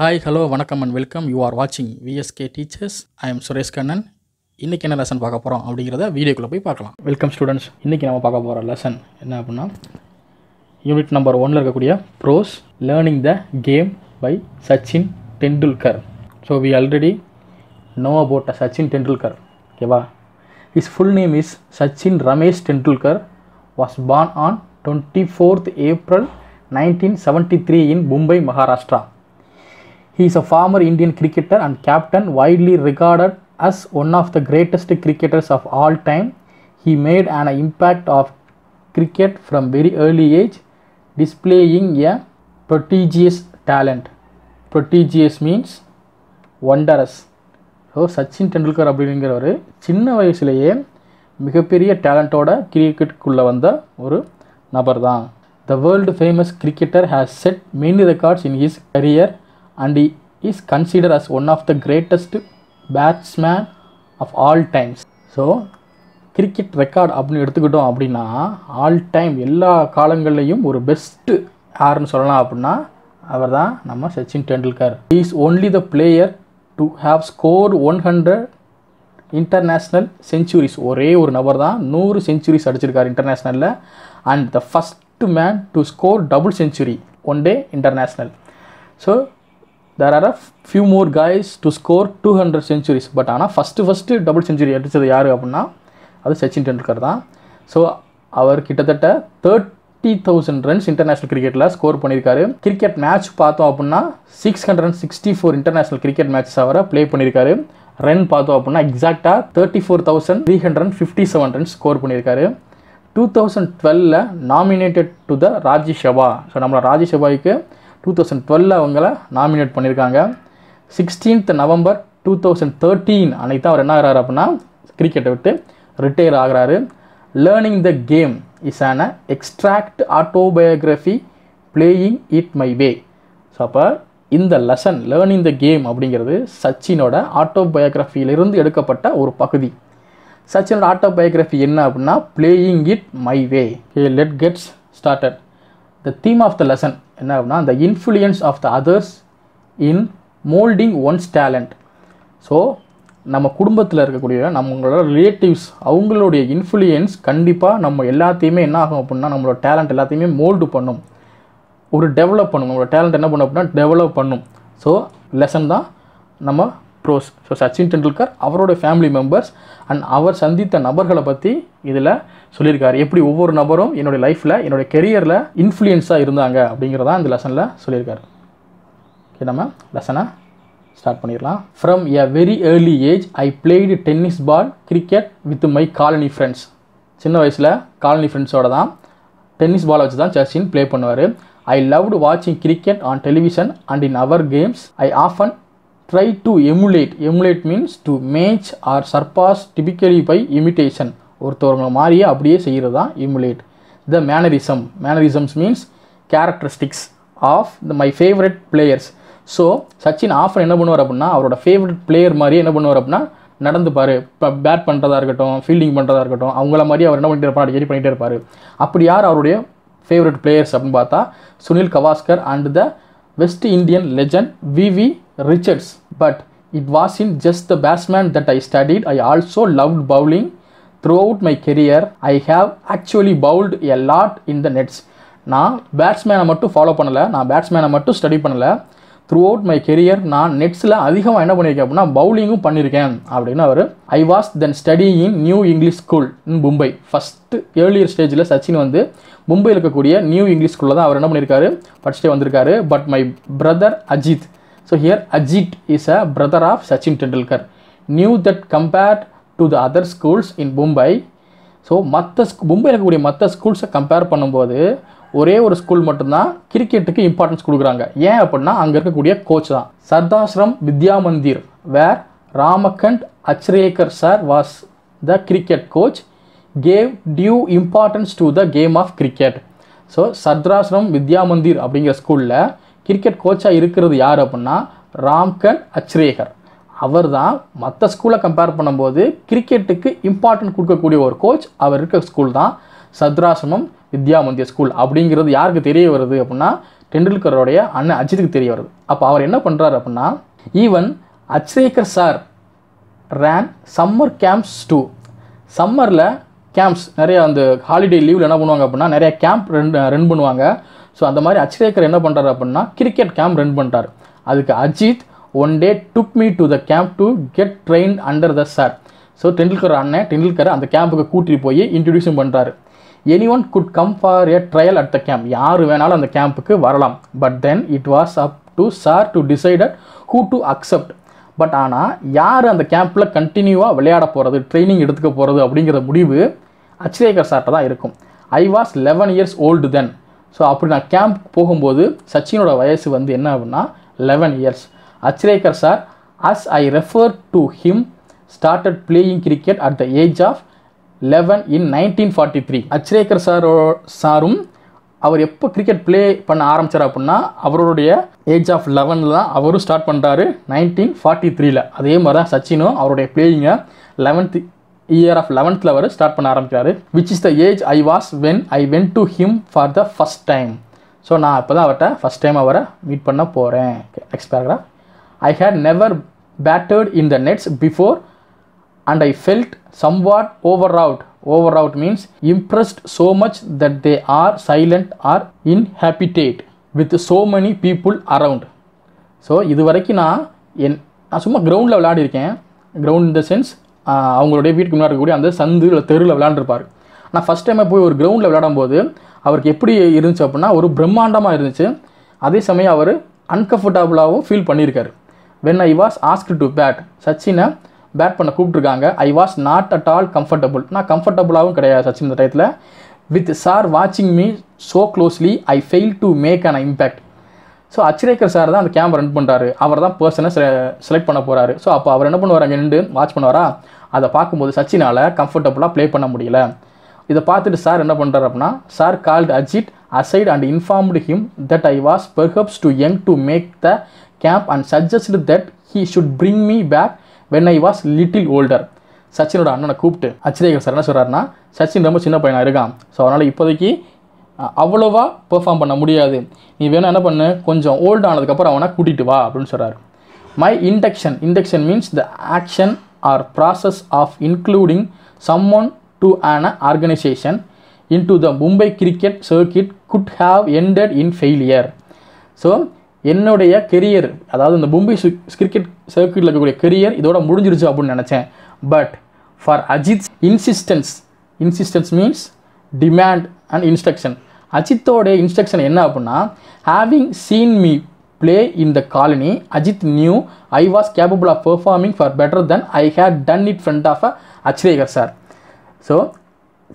Hi hello வணக்கம் and welcome. You are வாட்சிங் VSK teachers. I am Suresh Kannan. இன்றைக்கி என்ன லெசன் பார்க்க போகிறோம் அப்படிங்கிறத வீடியோக்குள்ளே போய் பார்க்கலாம். Welcome students. இன்றைக்கி நம்ம பார்க்க போகிற லெசன் என்ன அப்படின்னா யூனிட் நம்பர் 1 இருக்கக்கூடிய prose learning the game by Sachin Tendulkar. So we already know about Sachin Tendulkar. ஓகேவா? His full name is Sachin Ramesh Tendulkar. Was born on 24th April 1973 in Mumbai, Maharashtra. He is a former Indian cricketer and captain, widely regarded as one of the greatest cricketers of all time. He made an impact of cricket from very early age, displaying a prodigious talent. Prodigious means wondrous. So Sachin Tendulkar அப்படிங்கிறவர் சின்ன வயசுலேயே மிகப்பெரிய டேலண்ட்டோட கிரிக்கெட்டுக்குள்ளே வந்த ஒரு நபர் தான். The world famous cricketer has set many records in his career and he is considered as one of the greatest batsmen of all times. So cricket record அப்படின்னு எடுத்துக்கிட்டோம் அப்படின்னா ஆல் டைம் எல்லா காலங்கள்லேயும் ஒரு பெஸ்ட்டு யாருன்னு சொல்லலாம் அப்படின்னா அவர் தான் நம்ம Sachin Tendulkar. He is only the player to have scored 100 international centuries. ஒரே ஒரு நபர் தான் 100 செஞ்சுரிஸ் அடிச்சிருக்கார் இன்டர்நேஷ்னலில். And the first man to score double century one day international. So there are a few more guys to score 200 centuries. But ஆனால் first double century அடித்தது யார் அப்படின்னா அது சச்சின் டெண்டுல்கர் தான். ஸோ அவர் கிட்டத்தட்ட 30,000 ரன்ஸ் இன்டர்நேஷ்னல் கிரிக்கெட்டில் ஸ்கோர் பண்ணியிருக்காரு. கிரிக்கெட் மேட்ச் பார்த்தோம் அப்படின்னா 664 இன்டர்நேஷ்னல் கிரிக்கெட் மேட்சஸ் அவரை ப்ளே பண்ணியிருக்காரு. ரன் பார்த்தோம் அப்படின்னா எக்ஸாக்டாக 34,357 ரன்ஸ் ஸ்கோர் பண்ணியிருக்காரு. 2012 nominated to the Rajya Sabha. So நம்மளோட ராஜ்யசபாவுக்கு 2012 அவங்கள நாமினேட் பண்ணியிருக்காங்க. 16th November 2013 அன்னைக்கு தான் அவர் என்ன ஆகிறாரு அப்படின்னா கிரிக்கெட்டை விட்டு ரிட்டையர் ஆகிறாரு. Learning the game is on extract autobiography playing it my way. So அப்போ இந்த லெசன் லேர்னிங் த கேம் அப்படிங்கிறது சச்சினோட ஆட்டோபயோகிராஃபியிலிருந்து எடுக்கப்பட்ட ஒரு பகுதி. சச்சினோட ஆட்டோபயோகிராஃபி என்ன அப்படின்னா playing it my way. Let gets started. The theme of the lesson என்ன அப்படின்னா the influence of the others in moulding one's talent. So நம்ம குடும்பத்தில் இருக்கக்கூடிய நம்மளோட ரிலேட்டிவ்ஸ் அவங்களுடைய இன்ஃப்ளூயன்ஸ் கண்டிப்பாக நம்ம எல்லாத்தையுமே என்ன ஆகும் அப்படின்னா நம்மளோட டேலண்ட் எல்லாத்தையுமே மோல்டு பண்ணும், ஒரு டெவலப் பண்ணும். நம்மளோட டேலண்ட் என்ன பண்ணும் அப்படின்னா டெவலப் பண்ணும். ஸோ லெசன் தான் நம்ம ப்ரோஸ். ஸோ சச்சின் டெண்டுல்கர் அவரோட ஃபேமிலி மெம்பர்ஸ் அண்ட் அவர் சந்தித்த நபர்களை பற்றி இதில் சொல்லியிருக்காரு. எப்படி ஒவ்வொரு நபரும் என்னுடைய லைஃப்பில் என்னுடைய கெரியரில் இன்ஃப்ளூயன்ஸாக இருந்தாங்க அப்படிங்கிறதான் இந்த லெசனில் சொல்லியிருக்காரு. ஓகே, நம்ம லெசனை ஸ்டார்ட் பண்ணிடலாம். From a very early age I played tennis ball cricket with my colony friends. சின்ன வயசில் காலனி ஃப்ரெண்ட்ஸோட தான் டென்னிஸ் பாலை வச்சு தான் சச்சின் ப்ளே பண்ணுவார். I loved watching cricket on television and in our games. I often try to emulate. Emulate means to match or surpass typically by imitation. ஒருத்தவங்க மாதிரியே அப்படியே செய்கிறது தான் emulate. The mannerism. Mannerisms means characteristics of my favorite players. So Sachin often என்ன பண்ணுவார் அப்படின்னா அவரோட favourite player மாதிரியே என்ன பண்ணுவார் அப்படின்னா நடந்துப்பார். இப்போ பேட் பண்ணுறதா இருக்கட்டும், ஃபீல்டிங் பண்ணுறதா இருக்கட்டும், அவங்கள மாதிரி அவர் என்ன பண்ணிட்டு இருப்பார், அடிக்கடி பண்ணிகிட்டே இருப்பார். அப்படி யார் அவருடைய ஃபேவரட் பிளேயர்ஸ் அப்படின்னு பார்த்தா Sunil Gavaskar and the West Indian legend Viv Richards. But it was in just the batsman that I studied. I also loved bowling throughout my career. I have actually bowled a lot in the nets. நான் பேட்ஸ்மேனை மட்டும் follow பண்ணலை, நான் பேட்ஸ்மேனை மட்டும் study பண்ணலை. Through out my career நான் நெட்ஸில் அதிகமாக என்ன பண்ணியிருக்கேன் அப்படின்னா பவுலிங்கும் பண்ணியிருக்கேன் அப்படின்னு அவர். I was then study in new English school in Mumbai. First earlier ஸ்டேஜில் சச்சின் வந்து மும்பையில் இருக்கக்கூடிய நியூ இங்கிலீஷ் ஸ்கூலில் தான் அவர் என்ன பண்ணியிருக்காரு படிச்சுட்டே வந்திருக்காரு. But my brother Ajit. So here Ajit is a brother of Sachin Tendulkar. Knew that compared to the other schools in Mumbai. So மும்பையில் இருக்கக்கூடிய மற்ற ஸ்கூல்ஸை கம்பேர் பண்ணும்போது ஒரே ஒரு ஸ்கூல் மட்டும்தான் கிரிக்கெட்டுக்கு இம்பார்ட்டன்ஸ் கொடுக்குறாங்க. ஏன் அப்படின்னா அங்கே இருக்கக்கூடிய கோச் தான். Shardashram Vidya Mandir where Ramakant Achrekar sir was the cricket coach gave due importance to the game of cricket. ஸோ சர்தாஸ்ரம் வித்யா மந்திர் அப்படிங்கிற ஸ்கூலில் கிரிக்கெட் கோச்சாக இருக்கிறது யார் அப்படின்னா ராம்கண்ட் அச்ரேகர். அவர் தான் மற்ற ஸ்கூலை கம்பேர் பண்ணும்போது கிரிக்கெட்டுக்கு இம்பார்ட்டன்ட் கொடுக்கக்கூடிய ஒரு கோச். அவர் இருக்க ஸ்கூல் தான் சத்ராசிரமம் வித்யா மந்திர் ஸ்கூல். அப்படிங்கிறது யாருக்கு தெரிய வருது அப்படின்னா டெண்டுல்கரோடைய அண்ணன் அஜித்துக்கு தெரிய வருது. அப்போ அவர் என்ன பண்ணுறாரு அப்படின்னா, even Achrekar sir ran summer camps too. சம்மரில் கேம்ப்ஸ் நிறைய அந்த ஹாலிடே லீவில் என்ன பண்ணுவாங்க அப்படின்னா நிறைய கேம்ப் ரன் பண்ணுவாங்க. ஸோ அந்த மாதிரி அச்ரேக்கர் என்ன பண்ணுறாரு அப்படின்னா கிரிக்கெட் கேம்ப் ரன் பண்ணுறாரு. அதுக்கு Ajit one day took me to the camp to get train under the sir. So Tendulkar அந்த கேம்புக்கு கூட்டிகிட்டு போய் இன்ட்ரடியூஸும் பண்ணுறாரு. Any one could come for a trial at the camp. யார் வேணாலும் அந்த கேம்புக்கு வரலாம். But then it was up to sir to decided who to accept. But ஆனால் யார் அந்த கேம்பில் கண்டினியூவாக விளையாட போகிறது, ட்ரைனிங் எடுத்துக்க போகிறது அப்படிங்கிற முடிவு அச்ரேக்கர் சார்ட்ட தான் இருக்கும். I was 11 years old then. So அப்படி நான் கேம்ப் போகும்போது சச்சினோட வயசு வந்து என்ன அப்படின்னா 11 years. Achrekar sir as I refer to him started playing cricket at the age of 11 in 1943. Achrekar சாரும் அவர் எப்போ கிரிக்கெட் ப்ளே பண்ண ஆரம்பித்தார் அப்படின்னா அவருடைய ஏஜ் ஆஃப் 11 தான் அவரும் ஸ்டார்ட் பண்ணுறாரு 1943. அதே மாதிரி தான் சச்சினும் அவருடைய பிளேயிங்கை 11th year of 11th அவர் ஸ்டார்ட் பண்ண ஆரம்பிக்கிறாரு. Which is the age I was when I went to him for the first time. So நான் இப்போ தான் அவர்கிட்ட ஃபஸ்ட் டைம் அவரை மீட் பண்ண போகிறேன். Next paragraph. I had never batted in the nets before and I felt somewhat overwrought. Overwrought means impressed so much that they are silent or inhabited with so many people around. So இது வரைக்கும் நான் சும்மா கிரவுண்டில் விளையாடிருக்கேன். Ground in the sense அவங்களுடைய வீட்டுக்கு முன்னாடி இருக்கக்கூடிய அந்த சந்து இல்லை தெருவில் விளையாண்டுருப்பார். நான் ஃபஸ்ட் டைமே போய் ஒரு கிரவுண்டில் விளையாடும்போது அவருக்கு எப்படி இருந்துச்சு அப்படின்னா ஒரு பிரம்மாண்டமாக இருந்துச்சு. அதே சமயம் அவர் அன்கம்ஃபர்டபுளாகவும் ஃபீல் பண்ணியிருக்காரு. When I was asked to bat. சச்சினை பேட் பண்ண கூப்பிட்ருக்காங்க. I was not at all comfortable. நான் கம்ஃபர்டபுளாகவும் கிடையாது சச்சின் இந்த டயத்தில். வித் சார் வாட்சிங் me so closely I fail to make an impact. So Achrekar sir தான் அந்த கேம்ப் ரன் பண்ணுறாரு. அவர் தான் பர்சனை செலக்ட் பண்ண போகிறாரு. ஸோ அப்போ அவர் என்ன பண்ணுவார், அங்கே நின்று வாட்ச் பண்ணுவாரா. அதை பார்க்கும்போது சச்சினால் கம்ஃபர்டபுளாக ப்ளே பண்ண முடியல. இதை பார்த்துட்டு சார் என்ன பண்ணுறாரு அப்படின்னா, sir called Ajit aside and informed him that I was perhaps too young to make the camp and suggested that he should bring me back when I was little older. சச்சினோட அண்ணனை கூப்பிட்டு Achrekar sir என்ன சொல்கிறாருன்னா, சச்சின் ரொம்ப சின்ன பையனாக இருக்கான். ஸோ அதனால் இப்போதைக்கு அவ்வளோவா பெர்ஃபார்ம் பண்ண முடியாது. நீ வேணா என்ன பண்ணு, கொஞ்சம் ஓல்டு ஆனதுக்கப்புறம் அவனை கூட்டிகிட்டு வா அப்படின்னு சொல்கிறாரு. My induction means the action or process of including someone to an organization into the Mumbai cricket circuit could have ended in failure. So என்னுடைய கெரியர், அதாவது இந்த மும்பை கிரிக்கெட் சர்க்கியூட்டில் இருக்கக்கூடிய கெரியர் இதோட முடிஞ்சிருச்சு அப்படின்னு நினச்சேன். But for Ajit insistence means demand and instruction. அஜித்தோடைய instruction என்ன அப்படின்னா, having seen me play in the colony, Ajit knew I was capable of performing for better than I had done it front of Achreyekar sir. So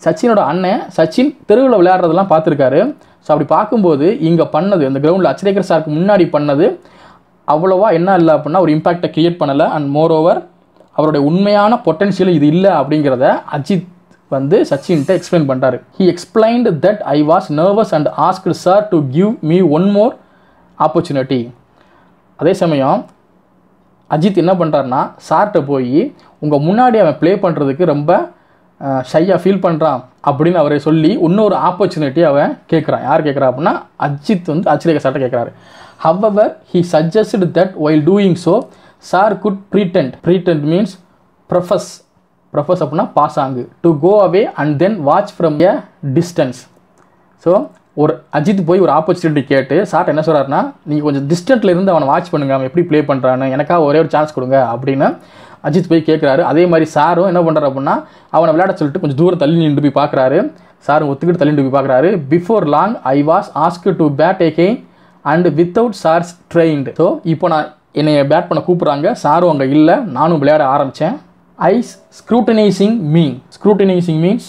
சச்சினோட அண்ணன் சச்சின் தெருவில் விளையாடுறதெல்லாம் பார்த்துருக்காரு. So அப்படி பார்க்கும்போது இங்கே பண்ணது இந்த கிரவுண்டில் அச்ரேக்கர் சாருக்கு முன்னாடி பண்ணது அவ்வளோவா என்ன இல்லை அப்படின்னா ஒரு இம்பாக்டை க்ரியேட் பண்ணலை. அண்ட் மோர் ஓவர் அவருடைய உண்மையான பொட்டன்ஷியல் இது இல்லை அப்படிங்கிறத அஜித் வந்து சச்சின்கிட்ட எக்ஸ்பிளைன் பண்ணுறாரு. He explained that I was nervous and asked sir to give me one more opportunity. அதே சமயம் அஜித் என்ன பண்ணுறாருனா, சார்கிட்ட போய் உங்கள் முன்னாடி அவன் ப்ளே பண்ணுறதுக்கு ரொம்ப ஷையாக ஃபீல் பண்ணுறான் அப்படின்னு அவரை சொல்லி இன்னொரு ஆப்பர்ச்சுனிட்டி அவன் கேட்குறான். யார் கேட்குறா அப்படின்னா அஜித் வந்து அச்ரேக்கர் சார்ட்ட கேட்குறாரு. However he suggested that while doing so sir could pretend means profess அப்படின்னா பாசாங்கு, to go away and then watch from a distance. So ஒரு அஜித் போய் ஒரு ஆப்பர்ச்சுனிட்டி கேட்டு சார்ட்ட என்ன சொல்கிறாருன்னா, நீங்கள் கொஞ்சம் டிஸ்டன்ட்டில் இருந்து அவனை வாட்ச் பண்ணுங்க, அவன் எப்படி ப்ளே பண்ணுறான்னு, எனக்காக ஒரே ஒரு சான்ஸ் கொடுங்க அப்படின்னு அஜித் போய் கேட்குறாரு. அதே மாதிரி சாரும் என்ன பண்ணுறாரு அப்படின்னா அவனை விளையாட சொல்லிட்டு கொஞ்சம் தூரம் தள்ளி நின்று போய் பார்க்குறாரு. சாரும் ஒத்துக்கிட்டு தள்ளி நின்று போய் பார்க்குறாரு. Before long I was asked to bat again and without sir's trained. So இப்போ நான் என்னை பேட் பண்ண கூப்பிட்றாங்க, சாரும் அங்கே இல்லை, நானும் விளையாட ஆரம்பித்தேன். Eyes scrutinising means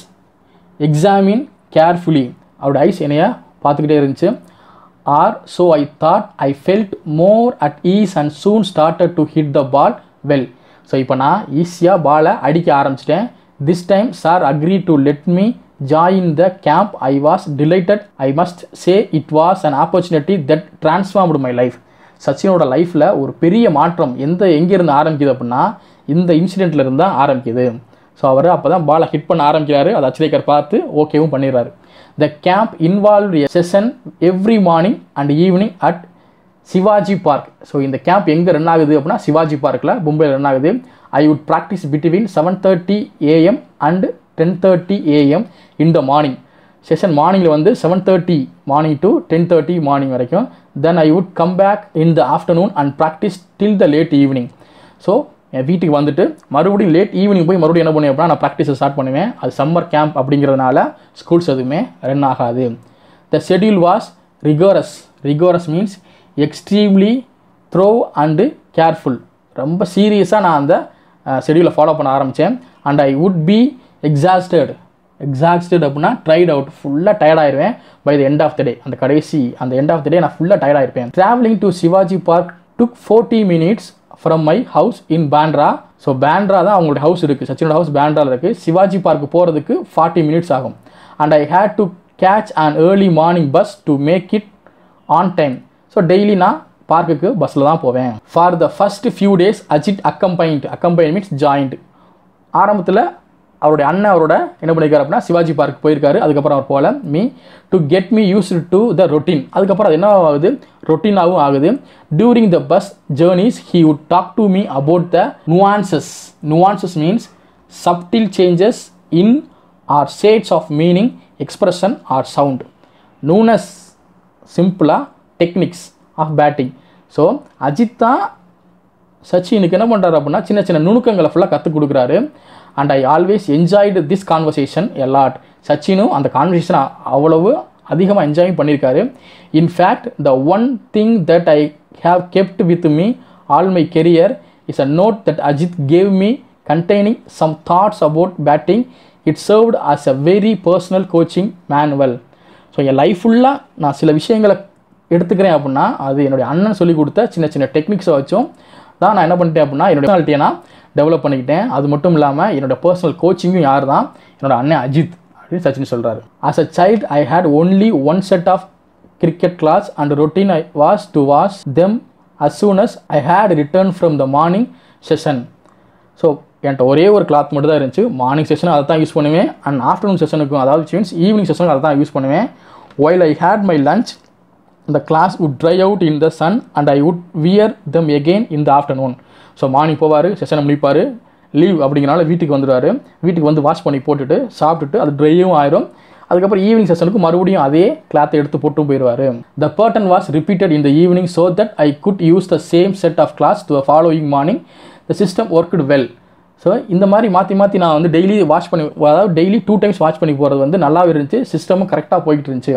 examine carefully. அவரோட ஐஸ் என்னைய பார்த்துக்கிட்டே இருந்துச்சு. Or so I thought I felt more at ease and soon started to hit the ball well. So இப்போ நான் ஈஸியாக பாலை அடிக்க ஆரம்பிச்சிட்டேன். This time sir agree to let me join the camp. I was delighted. I must say it was an opportunity that transformed my life. சச்சினோட லைஃப்பில் ஒரு பெரிய மாற்றம் எங்கேருந்து ஆரம்பிக்குது அப்படின்னா இந்த இன்சிடெண்ட்டில் இருந்தால் ஆரம்பிக்குது. ஸோ அவர் அப்போ தான் பாலை ஹிட் பண்ண ஆரம்பிக்கிறாரு. அதை அச்ரேக்கர் பார்த்து ஓகேவும் பண்ணிடுறாரு. The camp involved a session every morning and evening at Shivaji park. So இந்த கேம்ப் எங்கே ரன் ஆகுது அப்படின்னா சிவாஜி பார்க்கில் மும்பையில் ரன் ஆகுது. I would practice between 7:30 AM and 10:30 AM in the morning. Session மார்னிங்கில் வந்து 7:30 மார்னிங் டு 10:30 மார்னிங் வரைக்கும். Then I would come back in the afternoon and practice till the late evening. So என் வீட்டுக்கு வந்துட்டு மறுபடியும் லேட் ஈவினிங் போய் மறுபடியும் என்ன பண்ணுவேன் அப்படின்னா நான் ப்ராக்டிஸை ஸ்டார்ட் பண்ணுவேன். அது சம்மர் கேம்ப் அப்படிங்கிறதுனால ஸ்கூல்ஸ் எதுவுமே ரன் ஆகாது. The schedule was rigorous means extremely thorough and careful. ரொம்ப சீரியஸாக நான் அந்த ஷெடியூலை ஃபாலோ பண்ண ஆரம்பித்தேன். And I would be exhausted அப்படின்னா ட்ரைட் அவுட், ஃபுல்லாக டயர்டாயிருவேன் by the end of the day. அந்த எண்ட் ஆஃப் த டே நான் ஃபுல்லாக டயர்டாயிருப்பேன். Travelling to Shivaji park took 40 minutes from my house in Bandra. So Bandra தான் அவங்களோட ஹவுஸ் இருக்குது, சச்சினோட ஹவுஸ் பேண்ட்ராவில் இருக்குது. சிவாஜி பார்க்கு போகிறதுக்கு 40 minutes ஆகும். And I had to catch an early morning bus to make it on time. So daily நான் பார்க்குக்கு பஸ்ஸில் தான் போவேன். For the first few days Ajit accompany means joined. ஆரம்பத்தில் அவருடைய அண்ணன் அவரோட என்ன பண்ணியிருக்காரு அப்படின்னா சிவாஜி பார்க் போயிருக்காரு. அதுக்கப்புறம் அவர் போகல. To get me used to the routine. அதுக்கப்புறம் அது என்ன ஆகுது, ரொட்டீனாகவும் ஆகுது. During the bus journeys he would talk to me about the nuances means subtle changes in or shades of meaning, expression or sound. Nuances சிம்பிளாக techniques of batting. So Ajit தான் சச்சினுக்கு என்ன பண்ணுறாரு அப்படின்னா சின்ன சின்ன நுணுக்கங்களை ஃபுல்லாக கற்றுக் கொடுக்குறாரு. And I always enjoyed this conversation a lot. சச்சினும் அந்த கான்வர்சேஷனை அவ்வளவு அதிகமாக என்ஜாயும் பண்ணியிருக்காரு. In fact the one thing that I have kept with me all my career is a note that Ajit gave me containing some thoughts about batting. It served as a very personal coaching manual. So என் life ஃபுல்லாக நான் சில விஷயங்களை எடுத்துக்கிறேன் அப்படின்னா அது என்னுடைய அண்ணன் சொல்லிக் கொடுத்த சின்ன சின்ன டெக்னிக்ஸை வச்சும் தான் நான் என்ன பண்ணிட்டேன் அப்படின்னா என்னோடய பர்சனாலிட்டியை நான் டெவலப் பண்ணிக்கிட்டேன். அது மட்டும் இல்லாமல் என்னோடய பர்சனல் கோச்சிங்கும் யார் தான், என்னோட அண்ணன் அஜித் அப்படின்னு சச்சின் சொல்கிறாரு. As a child I had only one set of cricket clothes and routine I was to wash them as soon as I had return from the morning session. So என்கிட்ட ஒரே ஒரு கிளாத் மட்டும் தான் இருந்துச்சு. மார்னிங் செஷனும் அதை தான் use பண்ணுவேன் and afternoon செஷனுக்கும், அதாவது மீன்ஸ் ஈவினிங் செஷனுக்கும் அதை தான் யூஸ் பண்ணுவேன். while I had my lunch the class would dry out in the sun and I would wear them again in the afternoon. So morning போவார், செஷனை முடிப்பார், leave அப்படிங்கிறனால வீட்டுக்கு வந்துடுவார். வீட்டுக்கு வந்து வாஷ் பண்ணி போட்டுட்டு சாப்பிட்டுட்டு அது ட்ரையும் ஆயிரும். அதுக்கப்புறம் ஈவினிங் செஷனுக்கு மறுபடியும் அதே கிளாத்தை எடுத்து போட்டும் போயிடுவார். The pattern was repeated in the evening so that I could use the same set of clothes to following morning. The system worked well. So இந்த மாதிரி மாற்றி நான் வந்து டெய்லி வாஷ் பண்ணி, அதாவது டெய்லி 2 times வாஷ் பண்ணி போகிறது வந்து நல்லாவே இருந்துச்சு. சிஸ்டமும் கரெக்டாக போய்கிட்டு இருந்துச்சு.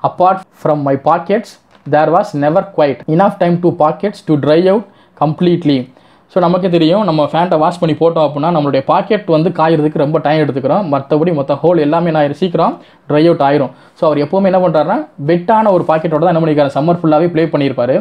Apart from my pockets there was never quite enough time to pockets to dry out completely. So நமக்கே தெரியும், நம்ம ஃபேண்ட்டை வாஷ் பண்ணி போட்டோம் அப்படின்னா நம்மளுடைய பாக்கெட் வந்து காயறதுக்கு ரொம்ப டைம் எடுத்துக்கிறோம். மற்றபடி மொத்த ஹோல் எல்லாமே நான் சீக்கிரம் ட்ரை அவுட் ஆயிரும். ஸோ அவர் எப்போவுமே என்ன பண்ணுறாருன்னா வெட்டான ஒரு பாக்கெட்டோட தான் என்ன பண்ணியிருக்காரு, சம்மர் ஃபுல்லாகவே ப்ளே பண்ணியிருப்பார்.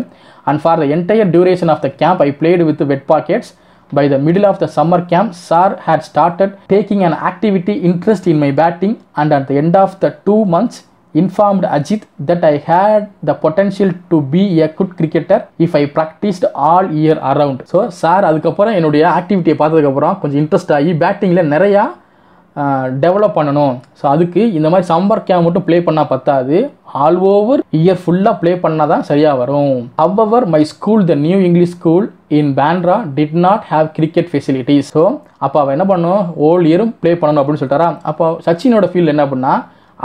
And for the entire duration of the camp I played with wet pockets. By the middle of the summer camp, Sir had started taking an activity interest in my batting, and at the end of the 2 months, informed Ajit that I had the potential to be a good cricketer if I practiced all year around. So, Sir அதுக்கப்புறம் என்னுடைய ஆக்டிவிட்டியை பார்த்ததுக்கப்புறம் கொஞ்சம் interest ஆகி பேட்டிங்கில் நிறையா develop பண்ணணும். So அதுக்கு இந்த மாதிரி சம்மர் கேம்ப் மட்டும் ப்ளே பண்ணால் பத்தாது, ஆல் ஓவர் இயர் ஃபுல்லாக ப்ளே பண்ணால் தான் சரியாக வரும். However my school the new English school in பேண்ட்ரா did not have cricket facilities. So அப்போ அவள் என்ன பண்ணணும், ஓல் இயரும் ப்ளே பண்ணணும் அப்படின்னு சொல்லிட்டாரா. அப்போ சச்சினோட ஃபீல்டு என்ன அப்படின்னா,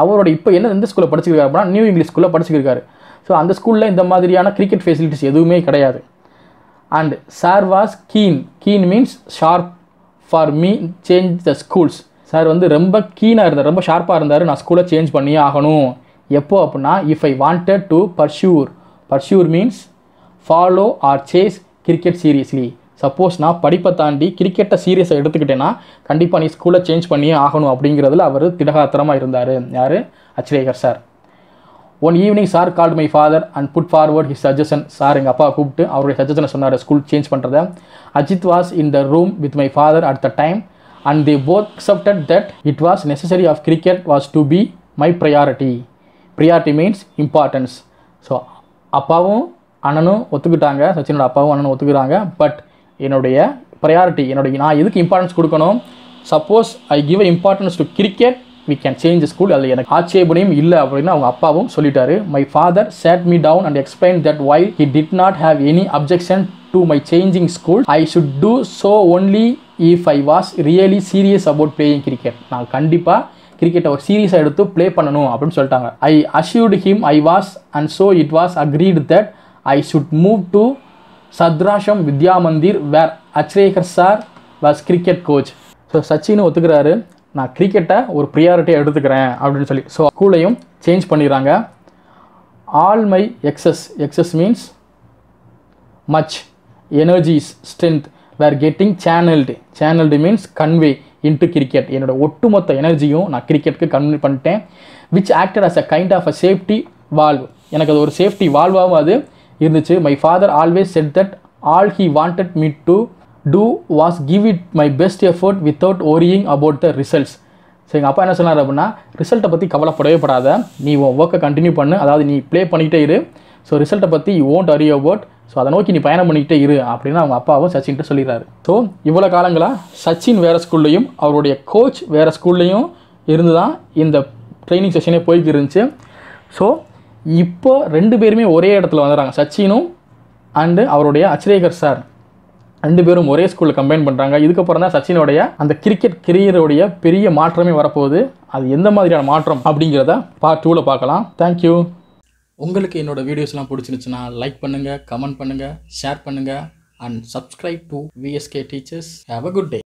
அவரோட இப்போ என்ன எந்த ஸ்கூலில் படிச்சிருக்காரு அப்படின்னா நியூ இங்கிலீஷ் ஸ்கூலில் படிச்சிருக்காரு. ஸோ அந்த ஸ்கூலில் இந்த மாதிரியான கிரிக்கெட் ஃபெசிலிட்டிஸ் எதுவுமே கிடையாது. And sir was keen means sharp for me change the schools. Sir வந்து ரொம்ப கீனாக இருந்தார், ரொம்ப ஷார்ப்பாக இருந்தார். நான் ஸ்கூலை சேஞ்ச் பண்ணியே ஆகணும். எப்போ அப்படின்னா if I wanted to pursue means follow or chase cricket seriously. Suppose நான் படிப்பை தாண்டி கிரிக்கெட்டை சீரியஸாக எடுத்துக்கிட்டேன்னா கண்டிப்பாக நீ ஸ்கூலை சேஞ்ச் பண்ணியே ஆகணும் அப்படிங்கிறதுல அவர் திடகாத்திரமாக இருந்தார். யார், Achrekar sir. One evening sir called my father and put forward his suggestion. Sir எங்கள் அப்பா கூப்பிட்டு அவருடைய சஜஷனை சொன்னார் ஸ்கூல் சேஞ்ச் பண்ணுறதை. Ajit was in the room with my father at the time and they both accepted that it was necessary of cricket was to be my priority. Priority means importance. So அப்பாவும் அண்ணனும் ஒத்துக்கிட்டாங்க, சச்சினோட அப்பாவும் அண்ணனும் ஒத்துக்கிறாங்க. But என்னுடைய நான் எதுக்கு இம்பார்ட்டன்ஸ் கொடுக்கணும், suppose I give a importance to cricket we can change the school. அதில் எனக்கு ஆட்சேபனையும் இல்லை அப்படின்னு அவங்க அப்பாவும் சொல்லிட்டாரு. My father sat me down and explained that while he did not have any objection to my changing school, I should do so only if I was really serious about playing cricket. நான் கண்டிப்பாக கிரிக்கெட்டை ஒரு சீரியஸாக எடுத்து play பண்ணணும் அப்படின்னு சொல்லிட்டாங்க. I assured him I was, and so it was agreed that I should move to Sadrasham Vidya Mandir where Achrekar sir was cricket coach. So Sachin ஒத்துக்கிறாரு, நான் கிரிக்கெட்டை ஒரு ப்ரியாரிட்டியாக எடுத்துக்கிறேன் அப்படின்னு சொல்லி. ஸோ ஸ்கூலையும் சேஞ்ச் பண்ணிடுறாங்க. All my excess means much energies strength were getting channelled means convey into cricket. என்னோடய ஒட்டுமொத்த எனர்ஜியும் நான் கிரிக்கெட்டுக்கு கன்வே பண்ணிட்டேன். Which acted as a kind of a safety valve. எனக்கு அது ஒரு சேஃப்டி வால்வாகவும் அது இருந்துச்சு. My father always said that all he wanted me to do was give it my best effort without worrying about the results. So எங்கள் அப்பா என்ன சொன்னார் அப்படின்னா, ரிசல்ட்டை பற்றி கவலைப்படவே படாத, நீ உன் ஒர்க்கை கண்டினியூ பண்ணு, அதாவது நீ ப்ளே பண்ணிக்கிட்டே இரு. ஸோ ரிசல்ட்டை பற்றி you won't worry about, so அதை நோக்கி நீ பயணம் பண்ணிக்கிட்டே இரு அப்படின்னு அவங்க அப்பாவும் சச்சின்ட்டு சொல்லிடுறாரு. ஸோ இவ்வளோ காலங்களாக சச்சின் வேறு ஸ்கூல்லையும் அவருடைய கோச் வேறு ஸ்கூல்லையும் இருந்து தான் இந்த ட்ரைனிங் செஷனே போய்க்கு இருந்துச்சு. ஸோ இப்போ 2 பேருமே ஒரே இடத்துல வந்துடுறாங்க. சச்சினும் அண்டு அவருடைய அச்ரேகர் சார் 2 பேரும் ஒரே ஸ்கூலில் கம்பைன் பண்ணுறாங்க. இதுக்கப்புறம் தான் சச்சினுடைய அந்த கிரிக்கெட் கெரியருடைய பெரிய மாற்றமே வரப்போகுது. அது எந்த மாதிரியான மாற்றம் அப்படிங்கிறத பார்ட் 2ல் பார்க்கலாம். தேங்க்யூ. உங்களுக்கு என்னோடய வீடியோஸ்லாம் பிடிச்சிருந்துச்சுன்னா லைக் பண்ணுங்கள், கமெண்ட் பண்ணுங்கள், ஷேர் பண்ணுங்கள் and subscribe to VSK Teachers. Have a good day.